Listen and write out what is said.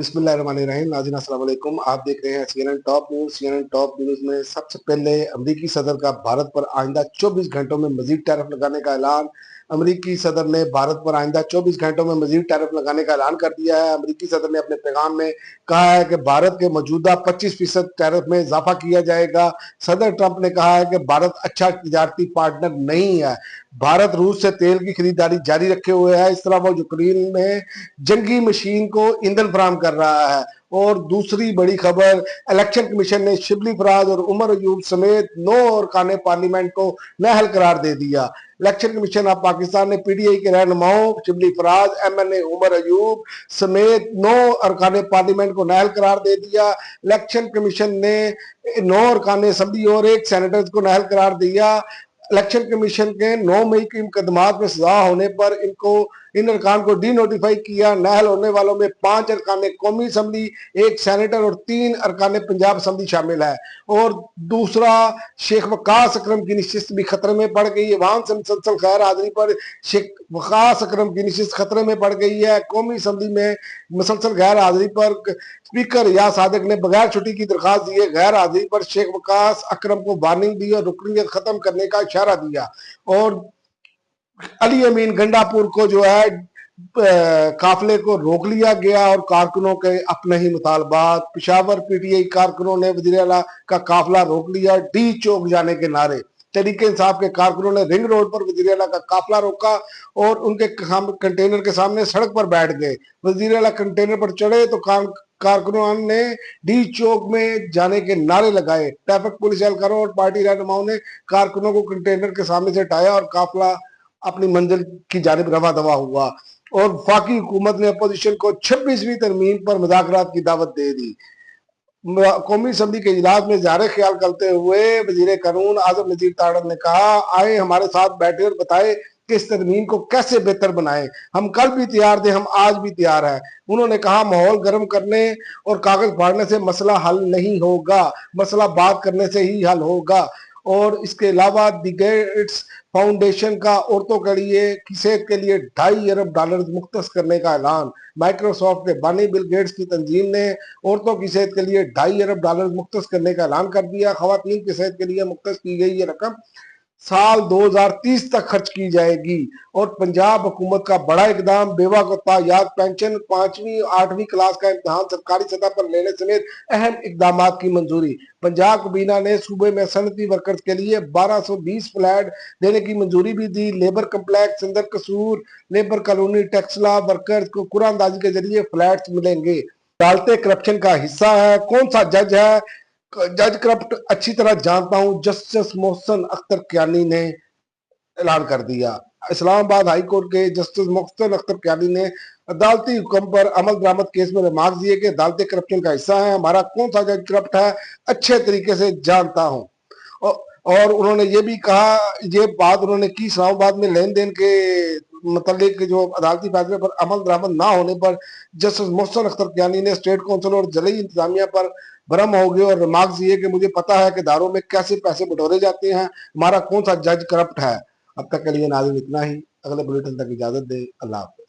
बिस्मिल्लाहिर्रहमानिर्रहीम। नाज़रीन अस्सलाम वालेकुम। आप देख रहे हैं CNN top news. CNN top news में सबसे पहले अमरीकी सदर का भारत पर आइंदा 24 घंटों में मजीद टैरिफ लगाने का ऐलान। अमरीकी सदर ने भारत पर आइंदा 24 घंटों में मजीद टैरिफ लगाने का ऐलान कर दिया है। अमरीकी सदर ने अपने पैगाम में कहा है कि भारत के मौजूदा 25% टैरिफ में इजाफा किया जाएगा। सदर ट्रंप ने कहा है कि भारत अच्छा तिजारती पार्टनर नहीं है। भारत रूस से तेल की खरीदारी जारी रखे हुए है। इस तरह वो यूक्रेन में जंगी मशीन को ईंधन फराहम कर रहा है। और दूसरी बड़ी खबर, इलेक्शन कमीशन ने शिबली फराज और उमर अयूब समेत 9 अरकान पार्लियामेंट को नाअहल करार दे दिया। इलेक्शन कमीशन ऑफ पाकिस्तान ने पीटीआई के रहनुमाओं शिबली फराज, एमएनए उमर अयूब समेत 9 अरकान पार्लियामेंट को नाअहल करार दे दिया। इलेक्शन कमीशन ने 9 अरकान असम्बली और 1 सेनेटर्स को नाअहल करार दिया। इलेक्शन कमीशन के 9 मई की मुकदमात में सजा होने पर इन अरकान को डी नोटिफाई किया। नाअहल होने वालों में 5 अरकान कौमी असम्बली, 1 सेनेटर और 3 अरकान पंजाब असम्बली शामिल है। और दूसरा, शेख वकास अकरम की नशिस्त भी खतरे में पड़ गई है। वहां से मुसलसल गैर हाजिरी पर शेख वकास अकरम की नशिस्त खतरे में पड़ गई है। कौमी असम्बली में मुसलसल गैर हाजिरी पर स्पीकर रियाज सादिक ने बगैर छुट्टी की दरखास्त दिए गैर हाजिरी पर शेख वकास अकरम को वार्निंग दी और रुकनीत खत्म करने का इशारा दिया। और अली अमीन गंडापुर को जो है काफिले को रोक लिया गया और कारकुनों के अपने ही मुतालबात। पिशावर पीटीआई कारकुनों ने वज़ीर आला का काफिला रोक लिया। डी चौक जाने के नारे। तहरीक इंसाफ के कारकुनों ने रिंग रोड पर वज़ीर आला का काफिला रोका और उनके कंटेनर के सामने सड़क पर बैठ गए। वज़ीर आला कंटेनर पर चढ़े तो कारकुनों ने डी चौक में जाने के नारे लगाए। ट्रैफिक पुलिस एहलकारों और पार्टी रहनुमाओं ने कारकुनों को कंटेनर के सामने से हटाया और काफिला अपनी मंजिल की जानिब रवा दवा हुआ। और वफाकी हुकूमत ने अपोजिशन को 26वीं तरमीम पर मुज़ाकरात की दावत दे दी। कौमी असम्बली के इजलास में ज़ाहिर ख्याल करते हुए वजीर कानून आजम नजीर तारड़ ने कहा, आए हमारे साथ बैठे और बताए कि इस तरमीम को कैसे बेहतर बनाए। हम कल भी तैयार थे, हम आज भी तैयार हैं। उन्होंने कहा, माहौल गर्म करने और कागज फाड़ने से मसला हल नहीं होगा, मसला बात करने से ही हल होगा। और इसके अलावा दी गेट्स फाउंडेशन का औरतों के लिए की सेहत के लिए $2.5 अरब मुख्तस करने का ऐलान। माइक्रोसॉफ्ट के बानी बिल गेट्स की तंजीम ने औरतों की सेहत के लिए $2.5 अरब मुख्तस करने का ऐलान कर दिया। खवातीन की सेहत के लिए मुख्तस की गई ये रकम साल 2030 तक खर्च की जाएगी। और पंजाब हुकूमत का बड़ा इकदाम, बेवा को तायाद पेंशन, 5वीं 8वीं क्लास का इम्तहान सरकारी सतह पर लेने समेत अहम इकदाम की मंजूरी। पंजाब कबीना ने सूबे में सनती वर्कर्स के लिए 1220 फ्लैट देने की मंजूरी भी दी। लेबर कम्प्लेक्स, सिंदर कसूर, लेबर कॉलोनी, टैक्सला वर्कर्स को कुरानदाजी के जरिए फ्लैट्स मिलेंगे। अदालतें करप्शन का हिस्सा है, कौन सा जज है जज करप्ट? अच्छी तरह जानता हूं, जस्टिस मोहसिन अख्तर कियानी ने ऐलान कर दिया। इस्लामाबाद हाई कोर्ट के जस्टिस मोहसिन अख्तर कियानी ने अदालती हुक्म पर अमल दरामद केस में रिमार्क दिए कि अदालतें करप्शन का हिस्सा है, हमारा कौन सा जज करप्ट है अच्छे तरीके से जानता हूं। और उन्होंने ये भी कहा, ये बात उन्होंने की इस्लामाबाद में लेन देन के मतलब जो अदालती फैसले पर अमल दरामद ना होने पर जस्टिस मोहसिन अख्तर कियानी ने स्टेट काउंसिल और जिले इंतजामिया पर भरम हो गए और रिमार्क्स दिए कि मुझे पता है कि दारों में कैसे पैसे बटोरे जाते हैं, हमारा कौन सा जज करप्ट है। अब तक के लिए नाज़रीन इतना ही। अगले बुलेटिन तक इजाजत दे। अल्लाह हाफ़िज़।